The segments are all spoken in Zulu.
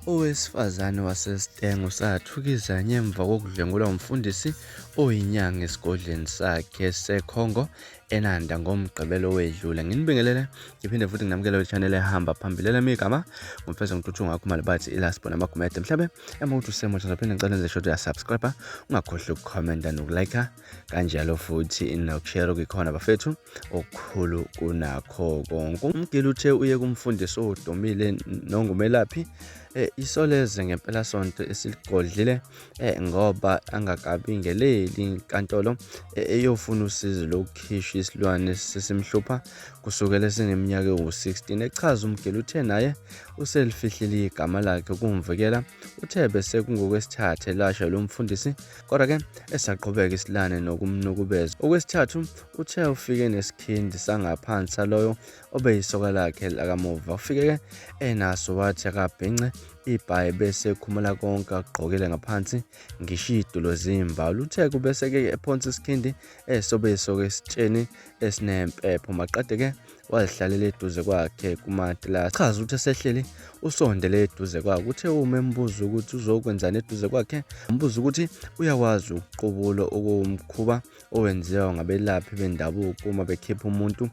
Owesifazane wasesitengo sathukiza ngemva kokudlwengulwa umfundisi oyinyanga esigodlweni sakhe seCongo enanda ngomgqibelo wedlule. Nginibingelele ngiphinde futhi nginamukele kwi-channel ehamba phambili lemigama ngumfeza ngithuthunga ngakho mali bathi ilaspo namagumede mhlabe ukuthi usemutsha zaphinde ngicela nje shot ya subscribe ungakhohlwa ukucomment nokulike kanjalo futhi nokushare kukhona bafethu okukhulu kunakho konke. Umgili uthe uye kumfundisi odumile nongumelaphi isoleze ngempela sonto esiligodlile ngoba angakabingeleli inkantolo eyofuna usizo lokukhishwa isilwane sesimhlupha kusukela seneminyaka ewu-16. Echaza umgili uthe naye uselifihlile igama lakhe kumvikela uthe bese kungokwesithathu elasha lo mfundisi kodwa ke esaqhubeka isilwane nokumnukubeza. Okwesithathu uthe ufike nesikhindi sangaphansi saloyo obeyisoka lakhe lakamuva ufike ke enaso wathi akabhince ibhayi bese ekhumula konke agqokile ngaphansi ngisho idulo zimbala. Uthe kubese ke ephonsa isikhindi sobeyisoka esitsheni esinempepho maqede ke wazihlalela eduze kwakhe kumatilasi. Chaza ukuthi esehleli usondele eduze kwakhe uthe uma embuza ukuthi uzokwenzani eduze kwakhe umbuza ukuthi uyakwazi ukuqubula okuwumkhuba owenziwa ngabelaphi bendabuko uma bekhipha umuntu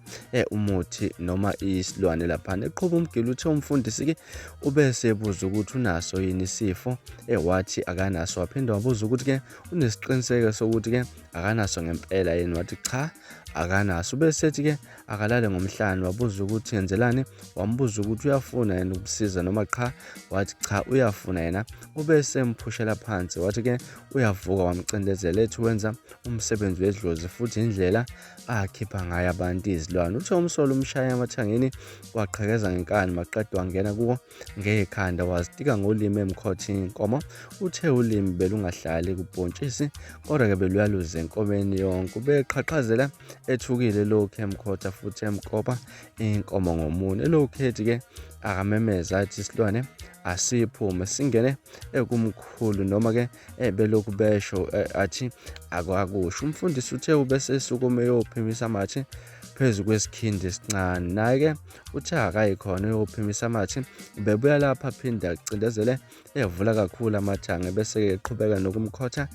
umuthi noma isilwane laphana. Eqhuba umgili uthe umfundisi ke ubese ebuza ukuthi unaso yini isifo wathi akanaso. Waphinde wabuza ukuthi ke unesiqiniseko sokuthi ke akanaso ngempela yini wathi cha akanaso. Bese ethi ke akalale ngomhlanje wabuza ukuthi yenzelani wambuza ukuthi uyafuna yena ukusiza noma cha wathi cha uyafuna yena. Ubese emphushela phansi wathi ke uyavuka wamcindezela ethi wenza umsebenzi wedlozi futhi indlela akhipha ngayo abantu izilwane. Uthe umsolo umshaya emathangeni waqhekeza ngenkani maqede wangena kuwo ngekhanda wazitika ngolimi emkhothe inkomo. Uthe ulimi belungahlali kuBhontshisi kodwa ke beluyaluza enkomeni yonke. Ubeqhaqhazela ethukile lokhu emkhotha futhi emkopa inkomo ngomune. Lokhu ethi ke akamemeza athi isilwane asiphume singene kumkhulu noma ke belokhu besho athi akwakusho. Umfundisi uthe ubese esukume yophimisa amathe phezu kwesikhindi esincane naye ke uthe akayikhona yophimisa amathe bebuya lapha aphinde acindezele evula kakhulu amathanga bese ke eqhubeka nokumkhotha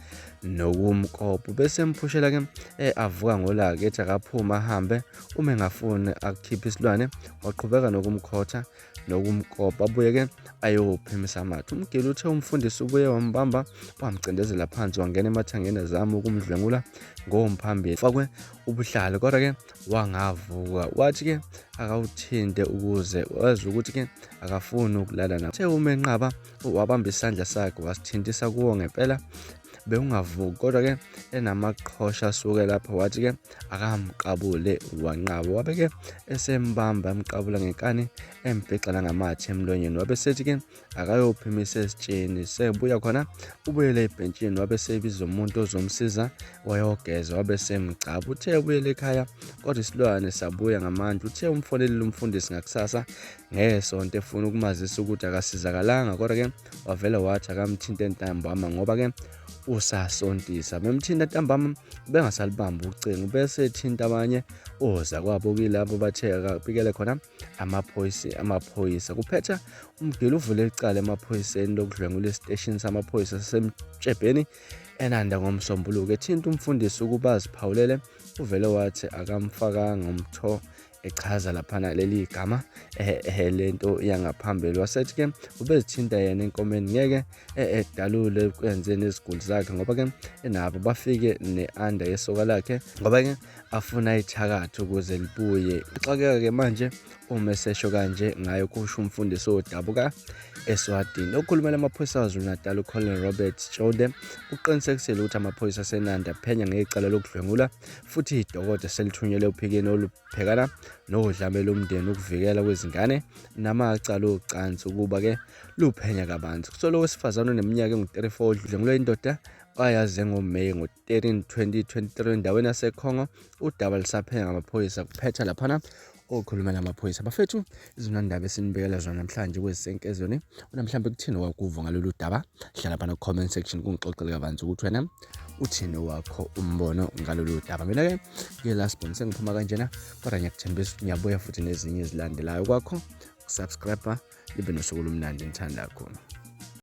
nokumkopa. Bese emphushela ke avuka ngolaka ethi akaphuma ahambe uma engafuni akukhipha isilwane waqhubeka nokumkhotha nokumkopa abuye ke ayophimisa amathe. Umgili uthe umfundisi ubuye wambamba wamcindezela phansi wangena emathangeni azama ukumdlwengula ngomphambili fakwe ubuhlalo kodwa ke wangavuka wathi ke akawuthinte ukuze wazi ukuthi ke akafuni ukulala nawo. Uthe uma enqaba wabamba isandla sakhe wasithintisa kuwo ngempela beungavuki kodwa ke enamaqhosha asuke lapha wathi ke akamqabule wanqaba. Wabe ke esembamba emqabula ngenkani embhexa ngamathe emlonyeni. Wabe sethi ke akayophimisa esitsheni sebuya khona ubuyele ebhentshini wabe sebiza umuntu ozomsiza wayogeza wabe semgcaba. Uthe ubuyele ekhaya kodwa isilwane sabuya ngamandla. Uthe umfonelile umfundisi ngakusasa ngesonto efuna ukumazisa ukuthi akasizakalanga kodwa ke wavela wathi akamthinta entambama ngoba ke usasontisa. Bemthinta ntambama bengasalibamba ucingo bese ethinta abanye oza kwabo kilabo bathe akabikele khona amaphoyisa kuphetha umgili uvule icala emaphoyiseni lokudlwengula esiteshini samaphoyisa sasemtshebheni enanda ngomsombuluko. Ethinta umfundisi ukuba aziphawulele uvele wathi akamfakanga umtho echaza laphana leli gama lento yangaphambili. Wasethi ke ubezithinta yena enkomeni ngeke edalule kwenzeni iziguli zakhe ngoba ke nabo bafike ne-anda yesoka lakhe ngoba ke afuna ithakatha ukuze libuye. Uxakeka ke manje uma esesho kanje ngayo kusho umfundisi odabuka eSwatini. Okhulumela amaphoyisa aZulu Natal uColonel Robert Chode uqinisekisile ukuthi amaphoyisa asenanda phenya ngecala lokudlwengula futhi idokotela selithunyelwe uphikeni oluphekana nodlame lomndeni ukuvikela kwezingane namacala ocansi ukuba ke luphenya kabanzi. Kusolo owesifazane oneminyaka engu-34 odlwengulwe indoda wayaze ngoMeyi ngo-13, 2023 endaweni yaseCongo. Udaba lisaphenya ngamaphoyisa kuphetha laphana okhulumela amaphoyisa bafethu. Izinandaba esinibekela zona namhlanje kwezisenkezweni mhlawumbe kuthini wakuva ngalolu daba hlala phana ku-comment section kungixoxele kabanzi ukuthi wena uthini wakho umbono ngalolu daba. Mina ke nge-last bonus sengiphuma kanjena kodwa ngiyakuthembisa ukuthi ngiyabuya futhi nezinye ezilandelayo kwakho. Subscribe libe nosuku olumnandi ngithanda kakhulu.